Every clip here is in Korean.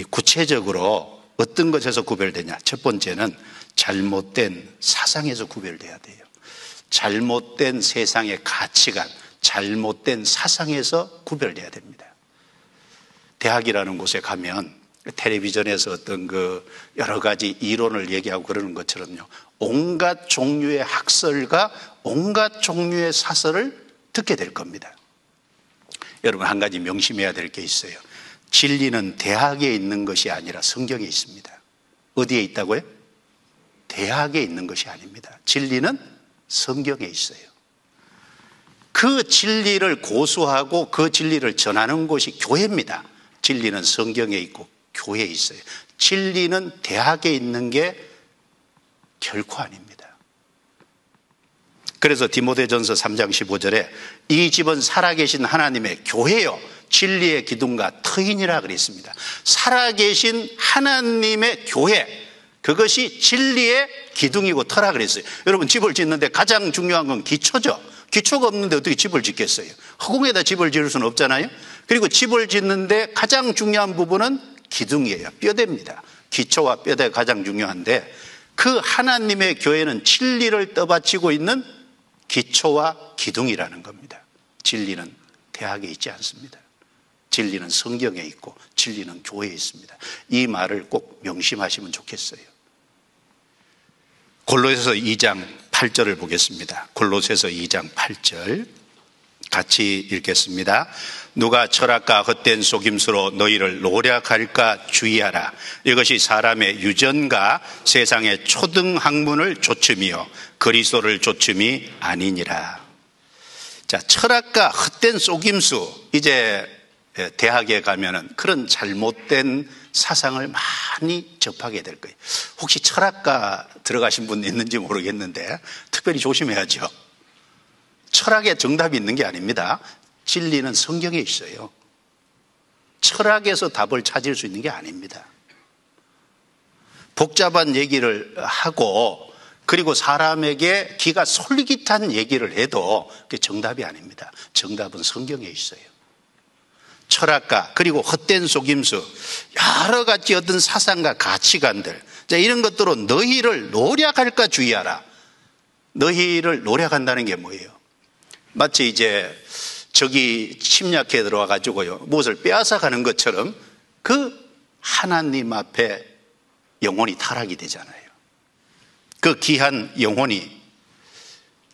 구체적으로 어떤 것에서 구별되냐? 첫 번째는 잘못된 사상에서 구별돼야 돼요. 잘못된 세상의 가치관, 잘못된 사상에서 구별돼야 됩니다. 대학이라는 곳에 가면 텔레비전에서 어떤 여러 가지 이론을 얘기하고 그러는 것처럼요, 온갖 종류의 학설과 온갖 종류의 사설을 듣게 될 겁니다. 여러분, 한 가지 명심해야 될 게 있어요. 진리는 대학에 있는 것이 아니라 성경에 있습니다. 어디에 있다고요? 대학에 있는 것이 아닙니다. 진리는 성경에 있어요. 그 진리를 고수하고 그 진리를 전하는 곳이 교회입니다. 진리는 성경에 있고 교회에 있어요. 진리는 대학에 있는 게 결코 아닙니다. 그래서 디모데전서 3장 15절에 이 집은 살아계신 하나님의 교회요 진리의 기둥과 터인이라 그랬습니다. 살아계신 하나님의 교회, 그것이 진리의 기둥이고 터라 그랬어요. 여러분, 집을 짓는데 가장 중요한 건 기초죠. 기초가 없는데 어떻게 집을 짓겠어요? 허공에다 집을 지을 수는 없잖아요. 그리고 집을 짓는데 가장 중요한 부분은 기둥이에요. 뼈대입니다. 기초와 뼈대가 가장 중요한데, 그 하나님의 교회는 진리를 떠받치고 있는 기초와 기둥이라는 겁니다. 진리는 대학에 있지 않습니다. 진리는 성경에 있고 진리는 교회에 있습니다. 이 말을 꼭 명심하시면 좋겠어요. 골로새서 2장 8절을 보겠습니다. 골로새서 2장 8절 같이 읽겠습니다. 누가 철학과 헛된 속임수로 너희를 노략할까 주의하라. 이것이 사람의 유전과 세상의 초등학문을 조춤이요 그리스도를 조춤이 아니니라. 자, 철학과 헛된 속임수, 이제 대학에 가면은 그런 잘못된 사상을 많이 접하게 될 거예요. 혹시 철학과 들어가신 분 있는지 모르겠는데 특별히 조심해야죠. 철학에 정답이 있는 게 아닙니다. 진리는 성경에 있어요. 철학에서 답을 찾을 수 있는 게 아닙니다. 복잡한 얘기를 하고 그리고 사람에게 기가 솔깃한 얘기를 해도 그게 정답이 아닙니다. 정답은 성경에 있어요. 철학과 그리고 헛된 속임수, 여러 가지 어떤 사상과 가치관들, 이런 것들로 너희를 노략할까 주의하라. 너희를 노략한다는 게 뭐예요? 마치 이제 적이 침략해 들어와 가지고요 무엇을 빼앗아 가는 것처럼 그 하나님 앞에 영혼이 타락이 되잖아요. 그 귀한 영혼이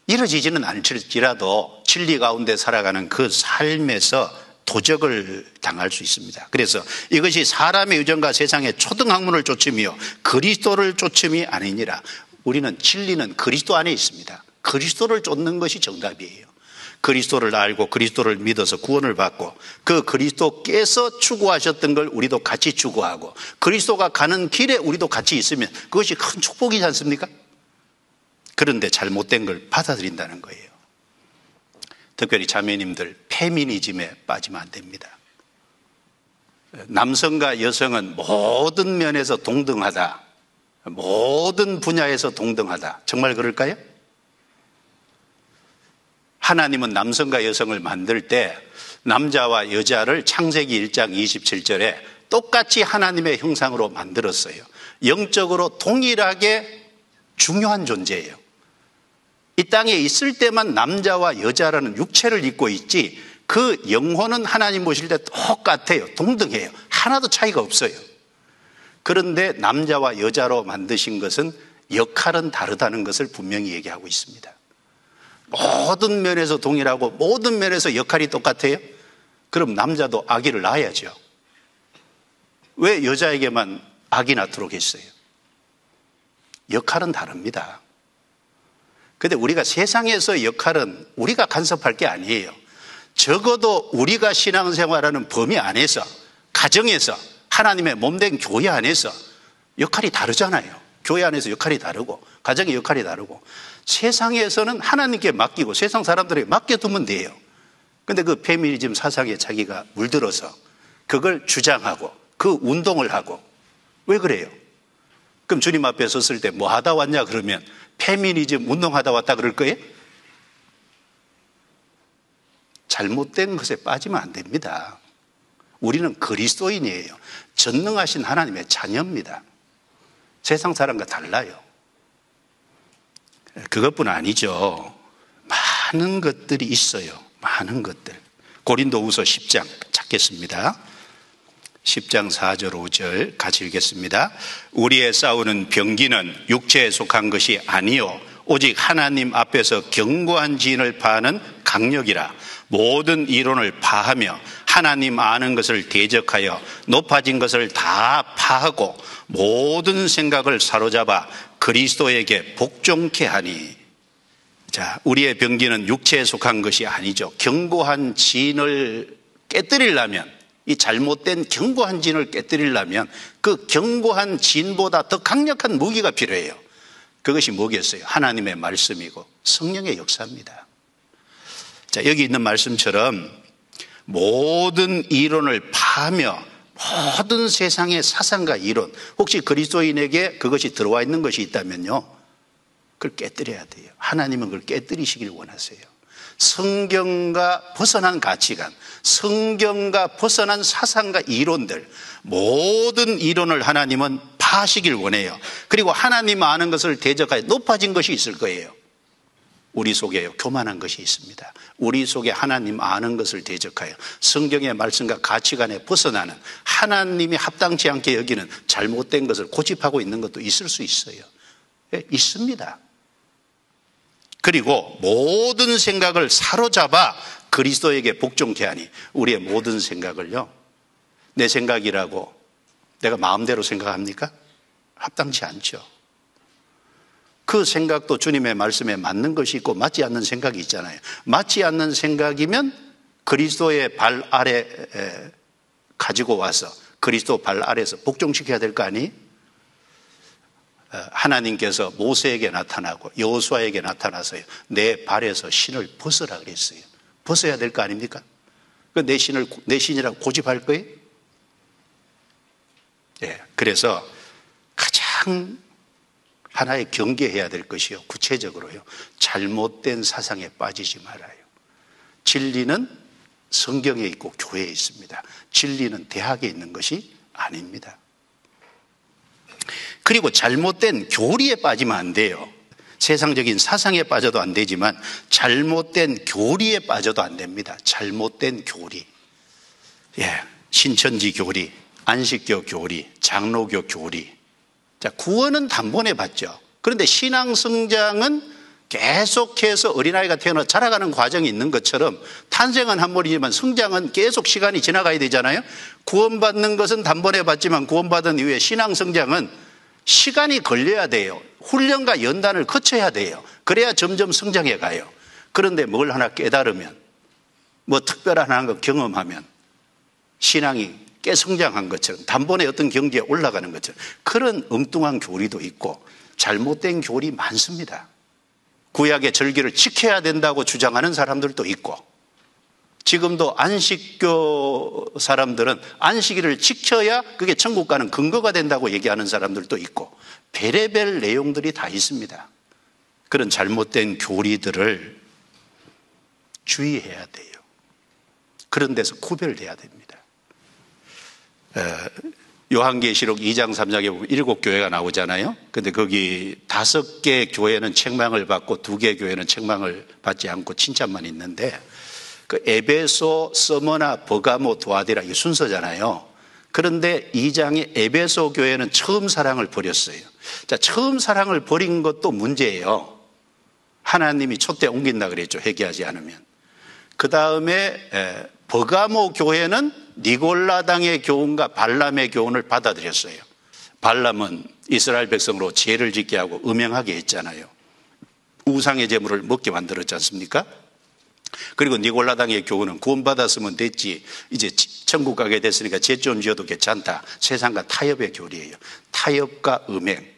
이루어지지는 않을지라도 진리 가운데 살아가는 그 삶에서 도적을 당할 수 있습니다. 그래서 이것이 사람의 유전과 세상의 초등학문을 쫓음이요 그리스도를 쫓음이 아니니라. 우리는 진리는 그리스도 안에 있습니다. 그리스도를 쫓는 것이 정답이에요. 그리스도를 알고 그리스도를 믿어서 구원을 받고 그 그리스도께서 추구하셨던 걸 우리도 같이 추구하고 그리스도가 가는 길에 우리도 같이 있으면 그것이 큰 축복이지 않습니까? 그런데 잘못된 걸 받아들인다는 거예요. 특별히 자매님들, 페미니즘에 빠지면 안 됩니다. 남성과 여성은 모든 면에서 동등하다. 모든 분야에서 동등하다. 정말 그럴까요? 하나님은 남성과 여성을 만들 때 남자와 여자를 창세기 1장 27절에 똑같이 하나님의 형상으로 만들었어요. 영적으로 동일하게 중요한 존재예요. 이 땅에 있을 때만 남자와 여자라는 육체를 입고 있지 그 영혼은 하나님 보실 때 똑같아요. 동등해요. 하나도 차이가 없어요. 그런데 남자와 여자로 만드신 것은 역할은 다르다는 것을 분명히 얘기하고 있습니다. 모든 면에서 동일하고 모든 면에서 역할이 똑같아요? 그럼 남자도 아기를 낳아야죠. 왜 여자에게만 아기 낳도록 했어요? 역할은 다릅니다. 그런데 우리가 세상에서 역할은 우리가 간섭할 게 아니에요. 적어도 우리가 신앙생활하는 범위 안에서, 가정에서, 하나님의 몸된 교회 안에서 역할이 다르잖아요. 교회 안에서 역할이 다르고 가정의 역할이 다르고 세상에서는 하나님께 맡기고 세상 사람들에게 맡겨두면 돼요. 그런데 그 페미니즘 사상에 자기가 물들어서 그걸 주장하고 그 운동을 하고 왜 그래요? 그럼 주님 앞에 섰을 때 뭐 하다 왔냐 그러면 페미니즘 운동하다 왔다 그럴 거예요? 잘못된 것에 빠지면 안 됩니다. 우리는 그리스도인이에요. 전능하신 하나님의 자녀입니다. 세상 사람과 달라요. 그것뿐 아니죠. 많은 것들이 있어요. 많은 것들. 고린도후서 10장 찾겠습니다. 10장 4절 5절 같이 읽겠습니다. 우리의 싸우는 병기는 육체에 속한 것이 아니요 오직 하나님 앞에서 견고한 진을 파하는 강력이라. 모든 이론을 파하며 하나님 아는 것을 대적하여 높아진 것을 다 파하고 모든 생각을 사로잡아 그리스도에게 복종케 하니. 자, 우리의 병기는 육체에 속한 것이 아니죠. 견고한 진을 깨뜨리려면, 이 잘못된 견고한 진을 깨뜨리려면 그 견고한 진보다 더 강력한 무기가 필요해요. 그것이 뭐겠어요? 하나님의 말씀이고 성령의 역사입니다. 자, 여기 있는 말씀처럼 모든 이론을 파하며 모든 세상의 사상과 이론, 혹시 그리스도인에게 그것이 들어와 있는 것이 있다면요, 그걸 깨뜨려야 돼요. 하나님은 그걸 깨뜨리시길 원하세요. 성경과 벗어난 가치관, 성경과 벗어난 사상과 이론들, 모든 이론을 하나님은 파하시길 원해요. 그리고 하나님 아는 것을 대적하여 높아진 것이 있을 거예요. 우리 속에 교만한 것이 있습니다. 우리 속에 하나님 아는 것을 대적하여 성경의 말씀과 가치관에 벗어나는, 하나님이 합당치 않게 여기는 잘못된 것을 고집하고 있는 것도 있을 수 있어요. 있습니다. 그리고 모든 생각을 사로잡아 그리스도에게 복종케 하니. 우리의 모든 생각을요, 내 생각이라고 내가 마음대로 생각합니까? 합당치 않죠. 그 생각도 주님의 말씀에 맞는 것이 있고 맞지 않는 생각이 있잖아요. 맞지 않는 생각이면 그리스도의 발 아래 가지고 와서 그리스도 발 아래에서 복종시켜야 될 거 아니? 하나님께서 모세에게 나타나고 여호수아에게 나타나서요, 내 발에서 신을 벗으라 그랬어요. 벗어야 될 거 아닙니까? 내 신이라고 고집할 거예요? 예, 그래서 가장 하나의 경계해야 될 것이요, 구체적으로요, 잘못된 사상에 빠지지 말아요. 진리는 성경에 있고 교회에 있습니다. 진리는 대학에 있는 것이 아닙니다. 그리고 잘못된 교리에 빠지면 안 돼요. 세상적인 사상에 빠져도 안 되지만 잘못된 교리에 빠져도 안 됩니다. 잘못된 교리. 예, 신천지 교리, 안식교 교리, 장로교 교리. 자, 구원은 단번에 받죠. 그런데 신앙 성장은 계속해서 어린아이가 태어나 자라가는 과정이 있는 것처럼 탄생은 한 번이지만 성장은 계속 시간이 지나가야 되잖아요. 구원받는 것은 단번에 받지만 구원받은 이후에 신앙 성장은 시간이 걸려야 돼요. 훈련과 연단을 거쳐야 돼요. 그래야 점점 성장해 가요. 그런데 뭘 하나 깨달으면, 뭐 특별한 하나 경험하면 신앙이 깨성장한 것처럼, 단번에 어떤 경지에 올라가는 것처럼, 그런 엉뚱한 교리도 있고 잘못된 교리 많습니다. 구약의 절기를 지켜야 된다고 주장하는 사람들도 있고, 지금도 안식교 사람들은 안식일을 지켜야 그게 천국 가는 근거가 된다고 얘기하는 사람들도 있고, 별의별 내용들이 다 있습니다. 그런 잘못된 교리들을 주의해야 돼요. 그런 데서 구별돼야 됩니다. 요한계시록 2장 3장에 보면 7교회가 나오잖아요. 근데 거기 5개 교회는 책망을 받고 2개 교회는 책망을 받지 않고 칭찬만 있는데, 그 에베소, 서머나, 버가모, 도아디라 이 순서잖아요. 그런데 2장의 에베소 교회는 처음 사랑을 버렸어요. 자, 처음 사랑을 버린 것도 문제예요. 하나님이 촛대 옮긴다 그랬죠, 회개하지 않으면. 그 다음에 버가모 교회는 니골라당의 교훈과 발람의 교훈을 받아들였어요. 발람은 이스라엘 백성으로 죄를 짓게 하고 음행하게 했잖아요. 우상의 제물을 먹게 만들었지 않습니까? 그리고 니골라당의 교훈은 구원받았으면 됐지, 이제 천국 가게 됐으니까 죄 좀 지어도 괜찮다. 세상과 타협의 교리예요. 타협과 음행.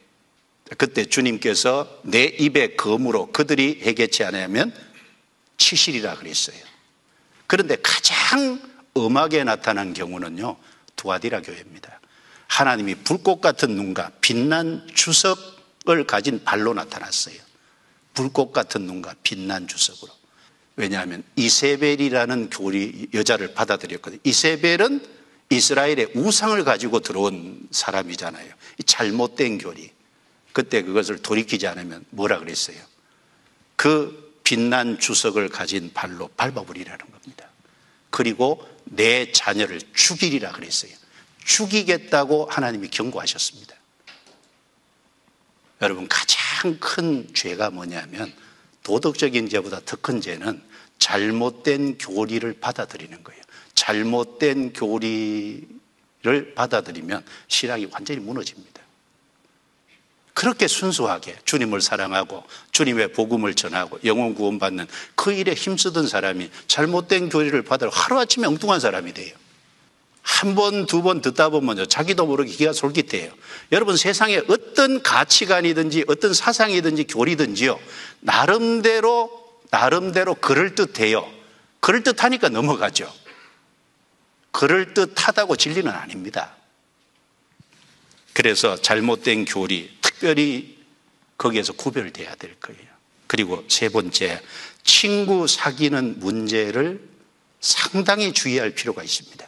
그때 주님께서 내 입의 검으로 그들이 해결치 않으면 치시리라 그랬어요. 그런데 가장 엄하게 나타난 경우는요, 두아디라 교회입니다. 하나님이 불꽃 같은 눈과 빛난 주석을 가진 발로 나타났어요. 불꽃 같은 눈과 빛난 주석으로. 왜냐하면 이세벨이라는 교리 여자를 받아들였거든요. 이세벨은 이스라엘의 우상을 가지고 들어온 사람이잖아요. 이 잘못된 교리. 그때 그것을 돌이키지 않으면 뭐라 그랬어요? 그 빛난 주석을 가진 발로 밟아버리라는 겁니다. 그리고 내 자녀를 죽이리라 그랬어요. 죽이겠다고 하나님이 경고하셨습니다. 여러분, 가장 큰 죄가 뭐냐면, 도덕적인 죄보다 더 큰 죄는 잘못된 교리를 받아들이는 거예요. 잘못된 교리를 받아들이면 신앙이 완전히 무너집니다. 그렇게 순수하게 주님을 사랑하고 주님의 복음을 전하고 영혼 구원받는 그 일에 힘쓰던 사람이 잘못된 교리를 받아 하루아침에 엉뚱한 사람이 돼요. 한 번, 두 번 듣다 보면 자기도 모르게 기가 솔깃해요. 여러분, 세상에 어떤 가치관이든지 어떤 사상이든지 교리든지요, 나름대로 그럴듯해요. 그럴듯하니까 넘어가죠. 그럴듯하다고 진리는 아닙니다. 그래서 잘못된 교리, 특별히 거기에서 구별돼야 될 거예요. 그리고 세 번째, 친구 사귀는 문제를 상당히 주의할 필요가 있습니다.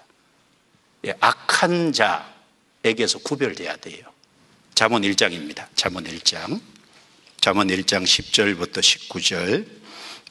악한 자에게서 구별돼야 돼요. 잠언 1장입니다. 잠언 1장 10절부터 19절.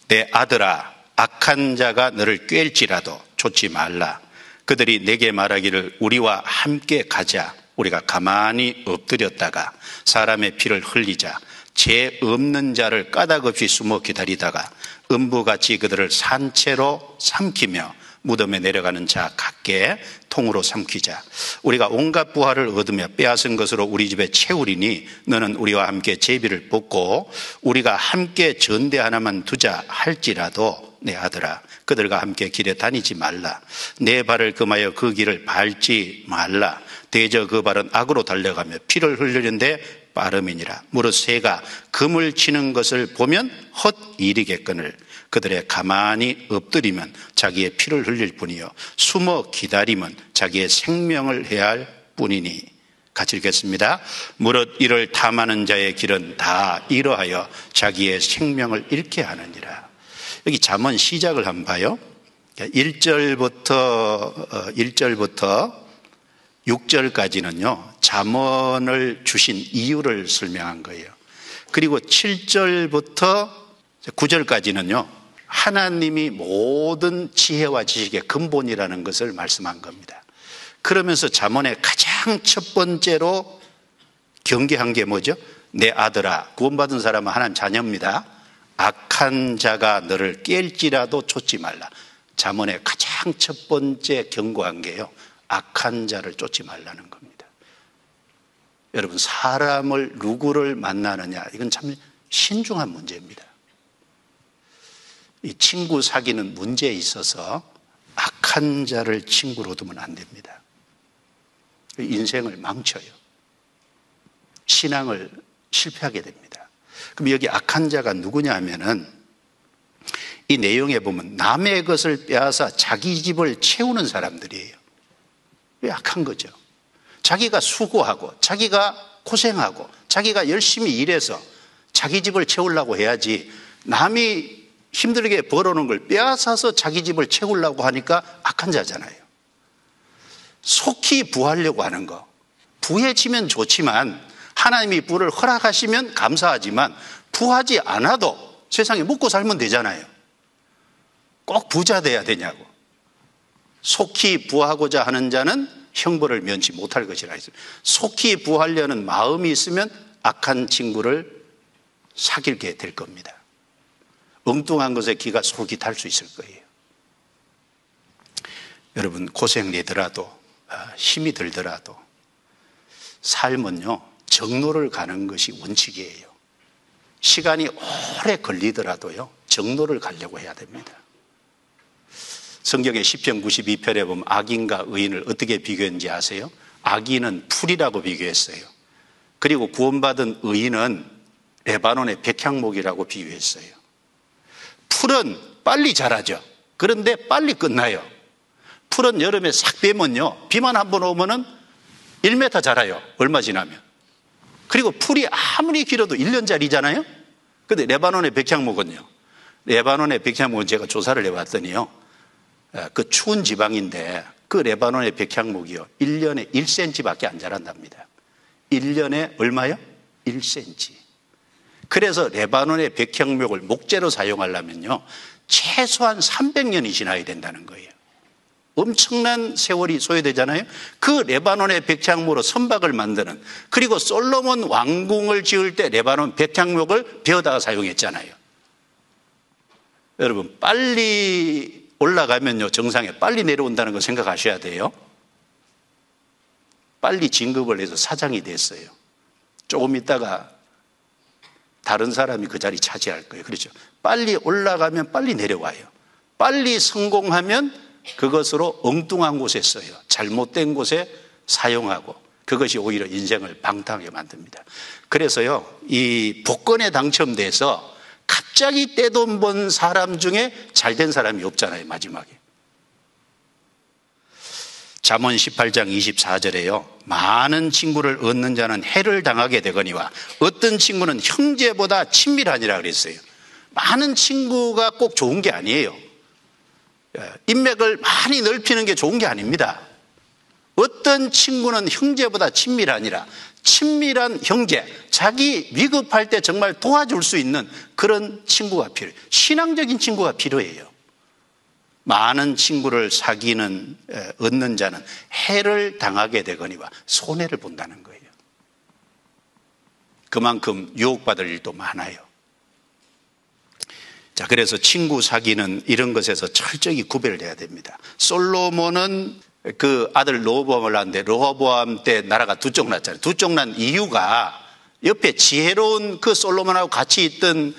내 아들아, 악한 자가 너를 꿰일지라도 좇지 말라. 그들이 내게 말하기를 우리와 함께 가자. 우리가 가만히 엎드렸다가 사람의 피를 흘리자. 죄 없는 자를 까닭없이 숨어 기다리다가 음부같이 그들을 산채로 삼키며 무덤에 내려가는 자 같게 통으로 삼키자. 우리가 온갖 부활을 얻으며 빼앗은 것으로 우리 집에 채우리니 너는 우리와 함께 제비를 뽑고 우리가 함께 전대 하나만 두자 할지라도 내 아들아, 그들과 함께 길에 다니지 말라. 내 발을 금하여 그 길을 밟지 말라. 대저 그 발은 악으로 달려가며 피를 흘리는데 빠름이니라. 무릇 새가 금을 치는 것을 보면 헛일이겠거늘 그들의 가만히 엎드리면 자기의 피를 흘릴 뿐이요 숨어 기다리면 자기의 생명을 해할 뿐이니. 같이 읽겠습니다. 무릇 이를 탐하는 자의 길은 다 이러하여 자기의 생명을 잃게 하느니라. 여기 잠언 시작을 한번 봐요. 1절부터 6절까지는요 잠언을 주신 이유를 설명한 거예요. 그리고 7절부터 9절까지는요 하나님이 모든 지혜와 지식의 근본이라는 것을 말씀한 겁니다. 그러면서 잠언의 가장 첫 번째로 경계한 게 뭐죠? 내 아들아, 구원받은 사람은 하나님 자녀입니다. 악한 자가 너를 깰지라도 좇지 말라. 잠언의 가장 첫 번째 경고한 게요, 악한 자를 쫓지 말라는 겁니다. 여러분, 사람을 누구를 만나느냐, 이건 참 신중한 문제입니다. 이 친구 사귀는 문제에 있어서 악한 자를 친구로 두면 안 됩니다. 인생을 망쳐요. 신앙을 실패하게 됩니다. 그럼 여기 악한 자가 누구냐 하면은 이 내용에 보면 남의 것을 빼앗아 자기 집을 채우는 사람들이에요. 왜 악한 거죠? 자기가 수고하고 자기가 고생하고 자기가 열심히 일해서 자기 집을 채우려고 해야지, 남이 힘들게 벌어놓은 걸 빼앗아서 자기 집을 채우려고 하니까 악한 자잖아요. 속히 부하려고 하는 거, 부해지면 좋지만 하나님이 부를 허락하시면 감사하지만 부하지 않아도 세상에 먹고 살면 되잖아요. 꼭 부자 돼야 되냐고. 속히 부하고자 하는 자는 형벌을 면치 못할 것이라 했어요. 속히 부하려는 마음이 있으면 악한 친구를 사귀게 될 겁니다. 엉뚱한 것에 기가 솔깃할 수 있을 거예요. 여러분, 고생되더라도 힘이 들더라도 삶은요 정로를 가는 것이 원칙이에요. 시간이 오래 걸리더라도요 정로를 가려고 해야 됩니다. 성경의 시편 92편에 보면 악인과 의인을 어떻게 비교했는지 아세요? 악인은 풀이라고 비교했어요. 그리고 구원받은 의인은 레바논의 백향목이라고 비유했어요. 풀은 빨리 자라죠. 그런데 빨리 끝나요. 풀은 여름에 싹 빼면요 비만 한번 오면은 1m 자라요. 얼마 지나면. 그리고 풀이 아무리 길어도 1년짜리잖아요. 근데 레바논의 백향목은요, 레바논의 백향목은 제가 조사를 해봤더니요 그 추운 지방인데 그 레바논의 백향목이요 1년에 1cm밖에 안 자란답니다. 1년에 얼마요? 1cm. 그래서 레바논의 백향목을 목재로 사용하려면요 최소한 300년이 지나야 된다는 거예요. 엄청난 세월이 소요되잖아요. 그 레바논의 백향목으로 선박을 만드는, 그리고 솔로몬 왕궁을 지을 때 레바논 백향목을 베어다가 사용했잖아요. 여러분 빨리 올라가면요 정상에 빨리 내려온다는 거 생각하셔야 돼요. 빨리 진급을 해서 사장이 됐어요. 조금 있다가 다른 사람이 그 자리 차지할 거예요. 그렇죠? 빨리 올라가면 빨리 내려와요. 빨리 성공하면 그것으로 엉뚱한 곳에 써요. 잘못된 곳에 사용하고, 그것이 오히려 인생을 방탕하게 만듭니다. 그래서요 이 복권에 당첨돼서 갑자기 떼돈 번 사람 중에 잘된 사람이 없잖아요. 마지막에 잠언 18장 24절에요 많은 친구를 얻는 자는 해를 당하게 되거니와 어떤 친구는 형제보다 친밀하니라 그랬어요. 많은 친구가 꼭 좋은 게 아니에요. 인맥을 많이 넓히는 게 좋은 게 아닙니다. 어떤 친구는 형제보다 친밀하니라. 친밀한 형제, 자기 위급할 때 정말 도와줄 수 있는 그런 친구가 필요해요. 신앙적인 친구가 필요해요. 많은 친구를 얻는 자는 해를 당하게 되거니와 손해를 본다는 거예요. 그만큼 유혹받을 일도 많아요. 자, 그래서 친구 사귀는 이런 것에서 철저히 구별돼야 됩니다. 솔로몬은 그 아들 르호보암을 낳았는데 르호보암 때 나라가 두 쪽 났잖아요. 두 쪽 난 이유가 옆에 지혜로운 그 솔로몬하고 같이 있던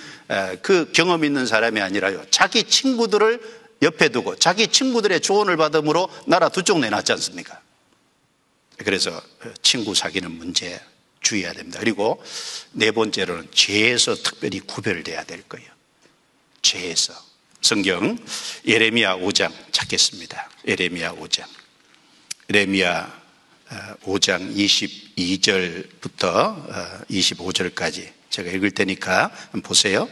그 경험 있는 사람이 아니라요. 자기 친구들을 옆에 두고 자기 친구들의 조언을 받음으로 나라 두 쪽 내놨지 않습니까? 그래서 친구 사귀는 문제 주의해야 됩니다. 그리고 네 번째로는 죄에서 특별히 구별돼야 될 거예요. 죄에서. 성경 예레미야 5장 찾겠습니다. 예레미야 5장. 예레미야 5장 22절부터 25절까지 제가 읽을 테니까 한번 보세요.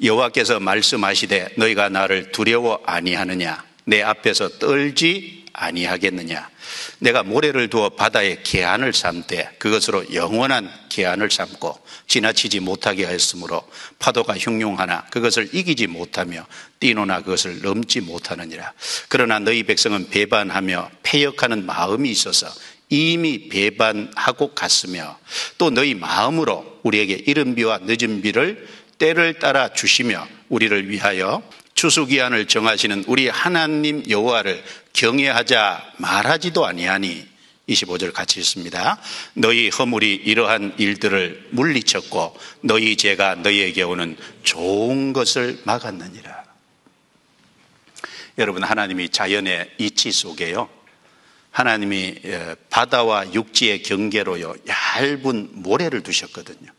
여호와께서 말씀하시되 너희가 나를 두려워 아니하느냐? 내 앞에서 떨지 아니하겠느냐? 내가 모래를 두어 바다에 계한을 삼되 그것으로 영원한 계한을 삼고 지나치지 못하게 하였으므로 파도가 흉흉하나 그것을 이기지 못하며 뛰노나 그것을 넘지 못하느니라. 그러나 너희 백성은 배반하며 패역하는 마음이 있어서 이미 배반하고 갔으며 또 너희 마음으로 우리에게 이른 비와 늦은 비를 때를 따라 주시며 우리를 위하여 추수기한을 정하시는 우리 하나님 여호와를 경외하자 말하지도 아니하니 25절 같이 읽습니다. 너희 허물이 이러한 일들을 물리쳤고 너희 죄가 너희에게 오는 좋은 것을 막았느니라. 여러분 하나님이 자연의 이치 속에요 하나님이 바다와 육지의 경계로요 얇은 모래를 두셨거든요.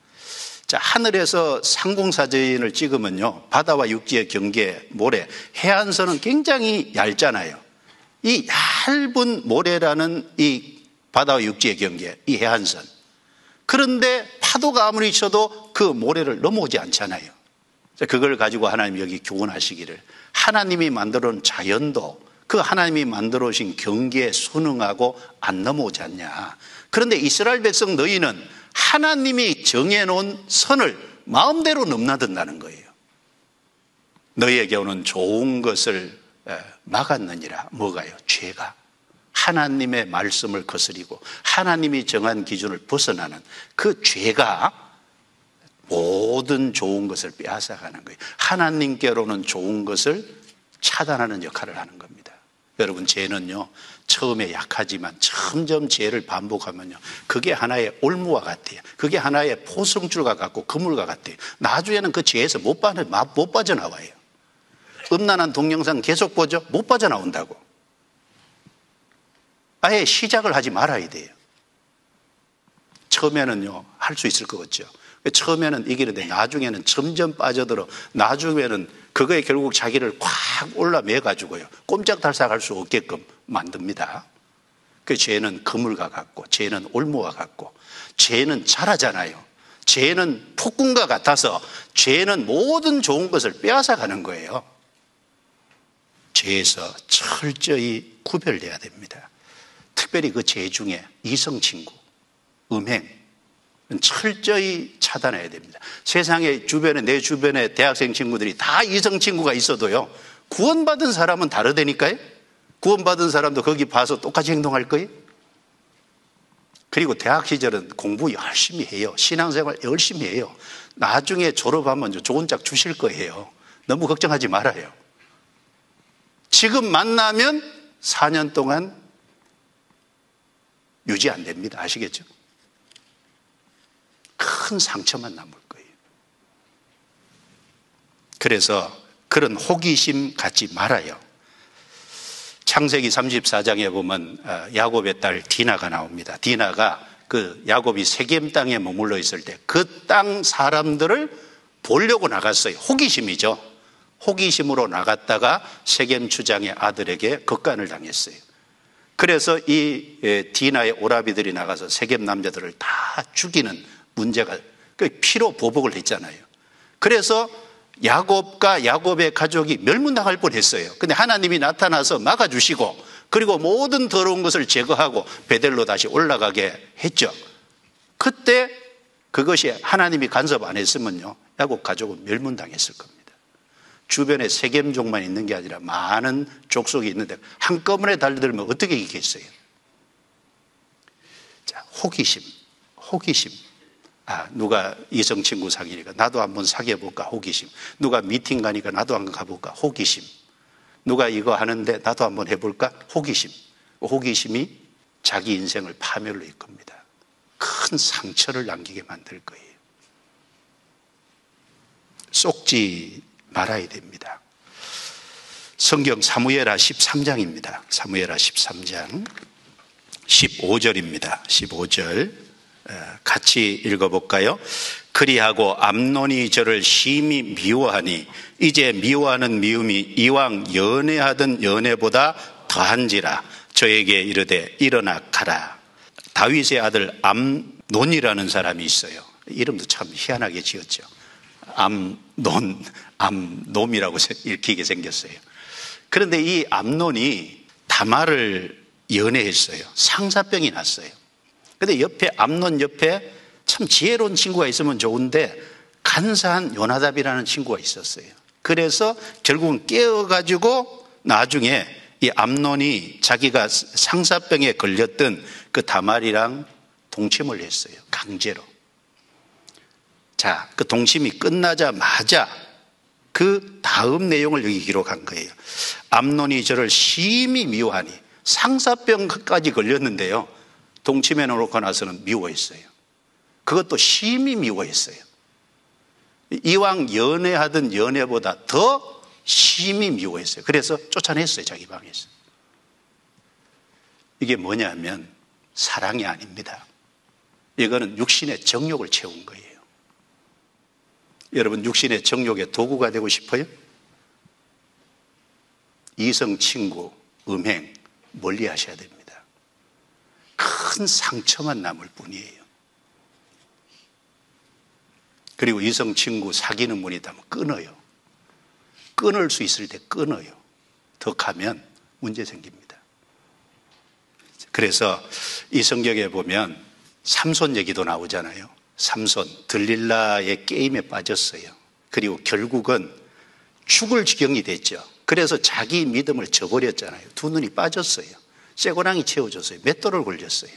자, 하늘에서 상공사진을 찍으면요 바다와 육지의 경계 모래, 해안선은 굉장히 얇잖아요. 이 얇은 모래라는 이 바다와 육지의 경계, 이 해안선, 그런데 파도가 아무리 쳐도 그 모래를 넘어오지 않잖아요. 자, 그걸 가지고 하나님이 여기 교훈하시기를 하나님이 만들어 놓은 자연도 그 하나님이 만들어 오신 경계에 순응하고 안 넘어오지 않냐. 그런데 이스라엘 백성 너희는 하나님이 정해놓은 선을 마음대로 넘나든다는 거예요. 너희에게 오는 좋은 것을 막았느니라. 뭐가요? 죄가. 하나님의 말씀을 거스리고 하나님이 정한 기준을 벗어나는 그 죄가 모든 좋은 것을 빼앗아가는 거예요. 하나님께로는 좋은 것을 차단하는 역할을 하는 겁니다. 여러분 죄는요 처음에 약하지만 점점 죄를 반복하면요 그게 하나의 올무와 같아요. 그게 하나의 포성줄과 같고 그물과 같아요. 나중에는 그 죄에서 못 빠져나와요. 음란한 동영상 계속 보죠? 못 빠져나온다고. 아예 시작을 하지 말아야 돼요. 처음에는요 할 수 있을 것 같죠. 처음에는 이기는데 나중에는 점점 빠져들어 나중에는 그거에 결국 자기를 꽉 올라매가지고요 꼼짝달싹할 수 없게끔 만듭니다. 그 죄는 그물과 같고 죄는 올무와 같고 죄는 잘하잖아요. 죄는 폭군과 같아서 죄는 모든 좋은 것을 빼앗아가는 거예요. 죄에서 철저히 구별돼야 됩니다. 특별히 그 죄 중에 이성친구, 음행, 철저히 차단해야 됩니다. 세상에 주변에, 내 주변에 대학생 친구들이 다 이성친구가 있어도요, 구원받은 사람은 다르다니까요. 구원받은 사람도 거기 봐서 똑같이 행동할 거예요. 그리고 대학 시절은 공부 열심히 해요. 신앙생활 열심히 해요. 나중에 졸업하면 좋은 짝 주실 거예요. 너무 걱정하지 말아요. 지금 만나면 4년 동안 유지 안 됩니다. 아시겠죠? 큰 상처만 남을 거예요. 그래서 그런 호기심 갖지 말아요. 창세기 34장에 보면 야곱의 딸 디나가 나옵니다. 디나가 그 야곱이 세겜 땅에 머물러 있을 때 그 땅 사람들을 보려고 나갔어요. 호기심이죠. 호기심으로 나갔다가 세겜 주장의 아들에게 급간을 당했어요. 그래서 이 디나의 오라비들이 나가서 세겜 남자들을 다 죽이는 문제가, 피로 보복을 했잖아요. 그래서 야곱과 야곱의 가족이 멸문당할 뻔했어요. 근데 하나님이 나타나서 막아주시고, 그리고 모든 더러운 것을 제거하고 베델로 다시 올라가게 했죠. 그때 그것이 하나님이 간섭 안 했으면요, 야곱 가족은 멸문당했을 겁니다. 주변에 세겜족만 있는 게 아니라 많은 족속이 있는데 한꺼번에 달려들면 어떻게 이기겠어요? 자, 호기심. 누가 이성 친구 사귀니까 나도 한번 사귀어볼까? 호기심. 누가 미팅 가니까 나도 한번 가볼까? 호기심. 누가 이거 하는데 나도 한번 해볼까? 호기심. 호기심이 자기 인생을 파멸로 이끕니다. 큰 상처를 남기게 만들 거예요. 쏙지 말아야 됩니다. 성경 사무엘하 13장입니다. 사무엘하 13장 15절입니다. 15절 같이 읽어볼까요? 그리하고 암논이 저를 심히 미워하니 이제 미워하는 미움이 이왕 연애하던 연애보다 더한지라. 저에게 이르되 일어나 가라. 다윗의 아들 암논이라는 사람이 있어요. 이름도 참 희한하게 지었죠. 암놈이라고 읽히게 생겼어요. 그런데 이 암논이 다말을 연애했어요. 상사병이 났어요. 근데 옆에, 암논 옆에 참 지혜로운 친구가 있으면 좋은데 간사한 요나답이라는 친구가 있었어요. 그래서 결국은 깨어가지고 나중에 이 암논이 자기가 상사병에 걸렸던 그 다말이랑 동침을 했어요. 강제로. 자, 그 동침이 끝나자마자 그 다음 내용을 여기 기록한 거예요. 암논이 저를 심히 미워하니, 상사병까지 걸렸는데요, 동침해 놓고 나서는 미워했어요. 그것도 심히 미워했어요. 이왕 연애하던 연애보다 더 심히 미워했어요. 그래서 쫓아냈어요, 자기 방에서. 이게 뭐냐면 사랑이 아닙니다. 이거는 육신의 정욕을 채운 거예요. 여러분, 육신의 정욕의 도구가 되고 싶어요? 이성 친구, 음행 멀리 하셔야 됩니다. 큰 상처만 남을 뿐이에요. 그리고 이성 친구 사귀는 분이 있다면 끊어요. 끊을 수 있을 때 끊어요. 더 가면 문제 생깁니다. 그래서 이 성경에 보면 삼손 얘기도 나오잖아요. 삼손, 들릴라의 게임에 빠졌어요. 그리고 결국은 죽을 지경이 됐죠. 그래서 자기 믿음을 저버렸잖아요. 두 눈이 빠졌어요. 쇠고랑이 채워졌어요. 맷돌을 걸렸어요.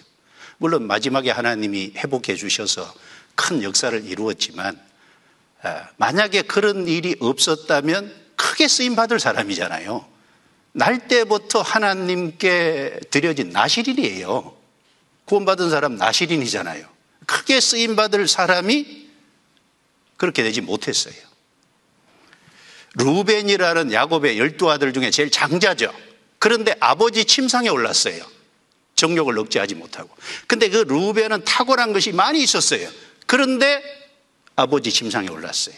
물론 마지막에 하나님이 회복해 주셔서 큰 역사를 이루었지만, 만약에 그런 일이 없었다면 크게 쓰임받을 사람이잖아요. 날 때부터 하나님께 드려진 나실인이에요. 구원받은 사람 나실인이잖아요. 크게 쓰임받을 사람이 그렇게 되지 못했어요. 루벤이라는 야곱의 12아들 중에 제일 장자죠. 그런데 아버지 침상에 올랐어요. 정욕을 억제하지 못하고. 근데 그 루벤은 탁월한 것이 많이 있었어요. 그런데 아버지 침상에 올랐어요.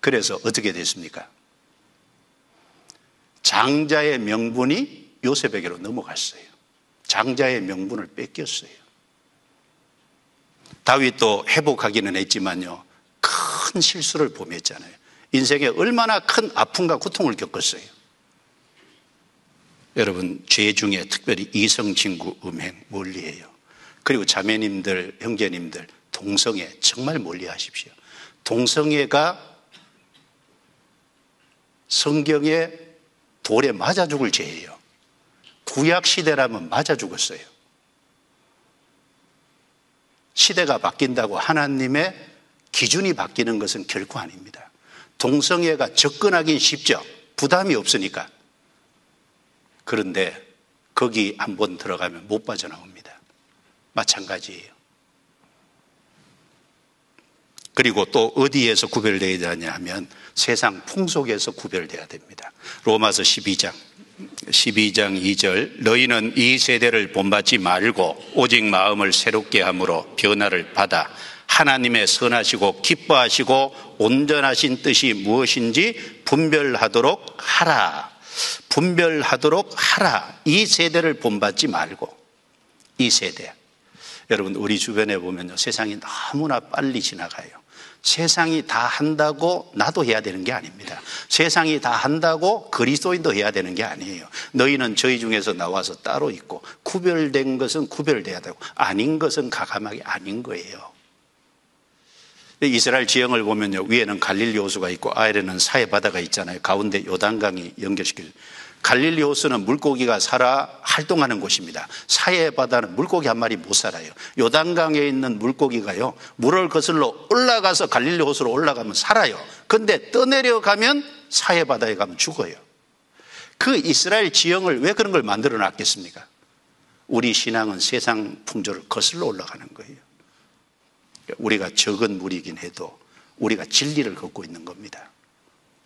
그래서 어떻게 됐습니까? 장자의 명분이 요셉에게로 넘어갔어요. 장자의 명분을 뺏겼어요. 다윗도 회복하기는 했지만요, 큰 실수를 범했잖아요. 인생에 얼마나 큰 아픔과 고통을 겪었어요. 여러분, 죄 중에 특별히 이성친구 음행 멀리해요. 그리고 자매님들, 형제님들, 동성애 정말 멀리하십시오. 동성애가 성경에 돌에 맞아 죽을 죄예요. 구약 시대라면 맞아 죽었어요. 시대가 바뀐다고 하나님의 기준이 바뀌는 것은 결코 아닙니다. 동성애가 접근하긴 쉽죠. 부담이 없으니까. 그런데 거기 한번 들어가면 못 빠져나옵니다. 마찬가지예요. 그리고 또 어디에서 구별되어야 되냐 하면 세상 풍속에서 구별되어야 됩니다. 로마서 12장 2절, 너희는 이 세대를 본받지 말고 오직 마음을 새롭게 함으로 변화를 받아 하나님의 선하시고 기뻐하시고 온전하신 뜻이 무엇인지 분별하도록 하라. 분별하도록 하라. 이 세대를 본받지 말고. 이 세대. 여러분, 우리 주변에 보면요, 세상이 너무나 빨리 지나가요. 세상이 다 한다고 나도 해야 되는 게 아닙니다. 세상이 다 한다고 그리스도인도 해야 되는 게 아니에요. 너희는 저희 중에서 나와서 따로 있고, 구별된 것은 구별돼야 되고 아닌 것은 가감하게 아닌 거예요. 이스라엘 지형을 보면요, 위에는 갈릴리 호수가 있고 아래는 사해 바다가 있잖아요. 가운데 요단강이 연결시킬. 갈릴리 호수는 물고기가 살아 활동하는 곳입니다. 사해 바다는 물고기 한 마리 못 살아요. 요단강에 있는 물고기가요, 물을 거슬러 올라가서 갈릴리 호수로 올라가면 살아요. 근데 떠내려가면 사해 바다에 가면 죽어요. 그 이스라엘 지형을 왜 그런 걸 만들어 놨겠습니까? 우리 신앙은 세상 풍조를 거슬러 올라가는 거예요. 우리가 적은 무리이긴 해도 우리가 진리를 걷고 있는 겁니다.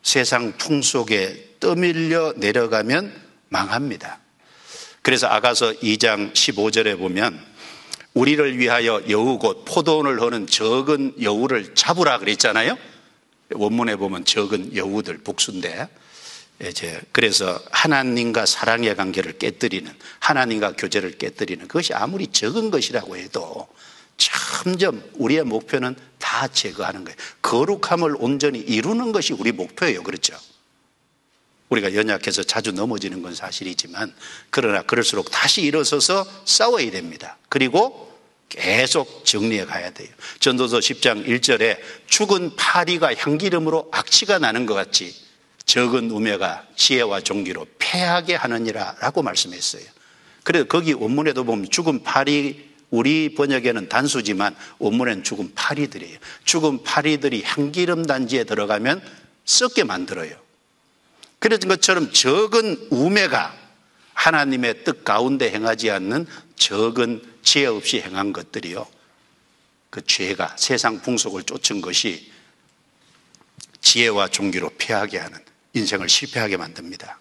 세상 풍속에 떠밀려 내려가면 망합니다. 그래서 아가서 2장 15절에 보면 우리를 위하여 여우 곧 포도원을 허는 적은 여우를 잡으라 그랬잖아요. 원문에 보면 적은 여우들 복수인데, 그래서 하나님과 사랑의 관계를 깨뜨리는, 하나님과 교제를 깨뜨리는 그것이 아무리 적은 것이라고 해도 점점 우리의 목표는 다 제거하는 거예요. 거룩함을 온전히 이루는 것이 우리 목표예요. 그렇죠? 우리가 연약해서 자주 넘어지는 건 사실이지만, 그러나 그럴수록 다시 일어서서 싸워야 됩니다. 그리고 계속 정리해 가야 돼요. 전도서 10장 1절에 죽은 파리가 향기름으로 악취가 나는 것 같이 적은 우매가 지혜와 종기로 패하게 하느니라 라고 말씀했어요. 그래서 거기 원문에도 보면 죽은 파리, 우리 번역에는 단수지만 원문에는 죽은 파리들이에요. 죽은 파리들이 향기름 단지에 들어가면 썩게 만들어요. 그런 것처럼 적은 우매가 하나님의 뜻 가운데 행하지 않는 적은 지혜 없이 행한 것들이요, 그 죄가 세상 풍속을 쫓은 것이 지혜와 종기로 패하게 하는, 인생을 실패하게 만듭니다.